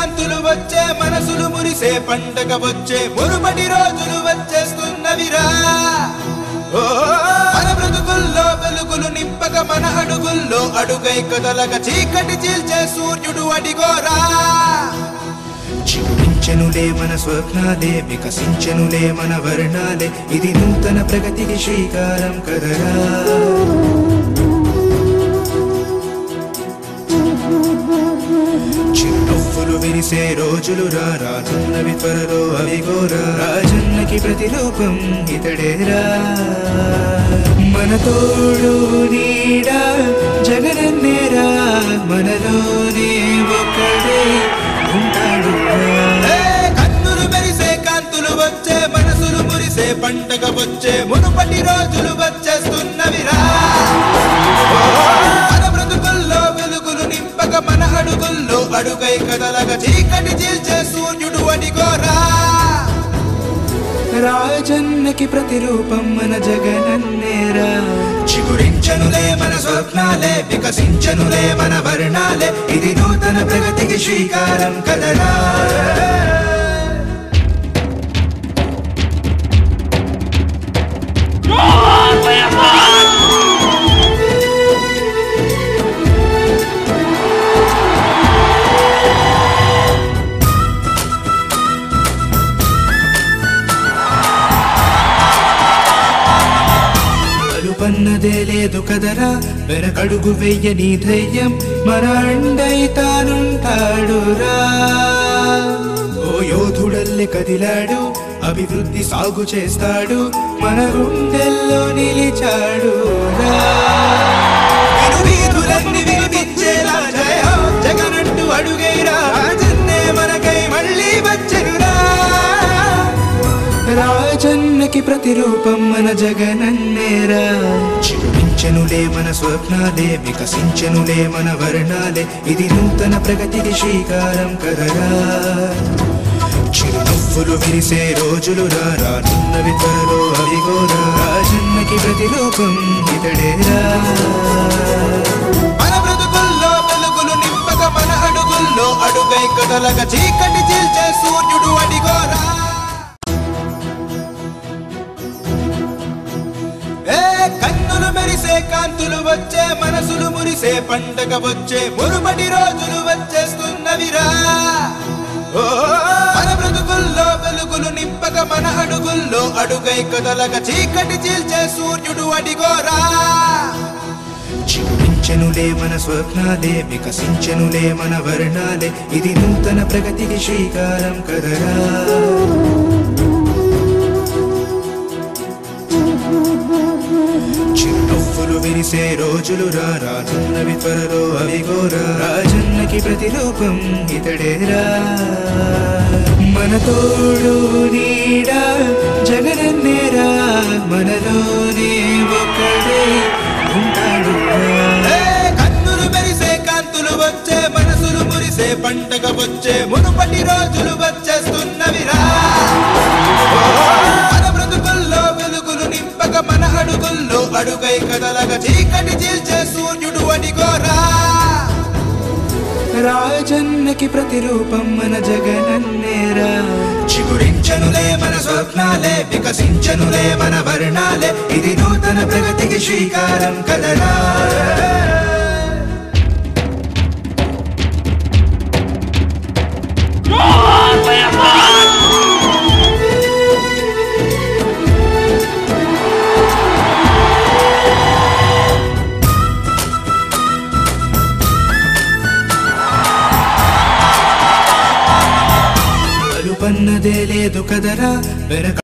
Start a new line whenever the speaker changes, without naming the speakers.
కాంతులు వచ్చే మనసులు మురిసే పండగ వచ్చే మురుపటి రోజులు వచ్చేస్తున్నవిరా మన బ్రతుకుల్లో వెలుగులు నింపక మన అడుగుల్లో అడుగై కదలక చీకటి చీల్చే సూర్యుడు అడిగోరా చిగురించెనులే మన స్వప్నాలే వికసించెనులే మన వర్ణాలే ఇది నూతన ప్రగతికి శ్రీకారం కదరా చిరునవ్వులు విరిసే రోజులు రానున్నవి త్వరలో అవిగోరా రాజన్నకి ప్రతిరూపం ఇతడేరా మన తోడు నీడా జగనన్నేరా మనలోనే ఒక్కడే ఉంటాడు కన్నులు మెరిసే కాంతులు వచ్చే మనసులు మురిసే పండగ వచ్చే మునుపటి రోజులు వచ్చేస్తున్నవిరా మన బ్రతుకుల్లో వెలుగులు నింపక మన అడుగుల్లో అడుగై కదలక చీకటి చీల్చే సూర్యుడు అడిగోరా రాజన్నకి ప్రతిరూపం మన జగనన్నేరా చిగురించెనులే మన స్వప్నాలే వికసించెనులే మన వర్ణాలే ఇది నూతన ప్రగతికి శ్రీకారం కదరా పన్నదే లేదు కదరా వెనకడుగు వెయ్యని ధైర్యం మన అండై తానుంటాడురా ఓ యోధుడల్లె కదిలాడు అభివృద్ధి సాగు చేస్తాడు మన గుండెల్లో నిలిచాడు వీధులన్నీ వినిపించేలా జయ జగనంటూ అడుగైరా రాజన్నే మనకై మళ్ళీ వచ్చెనురా రాజన్నకి ప్రతిరూపం మన జగనన్నేరా చిగురించెనులే మన స్వప్నాలే వికసించెనులే మన వర్ణాలే ఇది నూతన ప్రగతికి శ్రీకారం కదరా చిరునవ్వులు విరిసే రోజులు రానున్నవి త్వరలో అవిగోరా రాజన్నకి ప్రతిరూపం ఇతడేరా మన బ్రతుకుల్లో వెలుగులు నింపక మన అడుగుల్లో అడుగై కదలక చీకటి చీల్చే సూర్యుడు అడిగోరా కన్నులు మెరిసే కాంతులు వచ్చే మనసులు మురిసే పండగ వచ్చే మురుపటి రోజులు వచ్చేస్తున్నవిరా మన బ్రతుకుల్లో వెలుగులు నింపక మన అడుగుల్లో అడుగై కదలక చీకటి చీల్చే సూర్యుడు అడిగోరా చిగురించెనులే మన స్వప్నాలే వికసించెనులే మన వర్ణాలే ఇది నూతన ప్రగతికి శ్రీకారం కదరా చిరునవ్వులు విరిసే రోజులు రానున్నవి త్వరలో అవిగోరా రాజన్నకి ప్రతిరూపం ఇతడేరా మన తోడు నీడా జగనన్నేరా మనలోనే ఒక్కడే ఉంటాడు కన్నులు మెరిసే కాంతులు వచ్చే మనసులు మురిసే పండగ వచ్చే మునుపటి రోజులు వచ్చేస్తున్నవిరా మన బ్రతుకుల్లో వెలుగులు నింపక మన అడుగుల్లో అడుగై కదలక చీకటి చీల్చే సూర్యుడు అడిగోరా రాజన్నకి ప్రతిరూపం మన జగనన్నేరా చిగురించెనులే మన స్వప్నాలే వికసించెనులే మన వర్ణాలే ఇది నూతన ప్రగతికి శ్రీకారం కదరా పన్నదే లేదు కదరా వెనక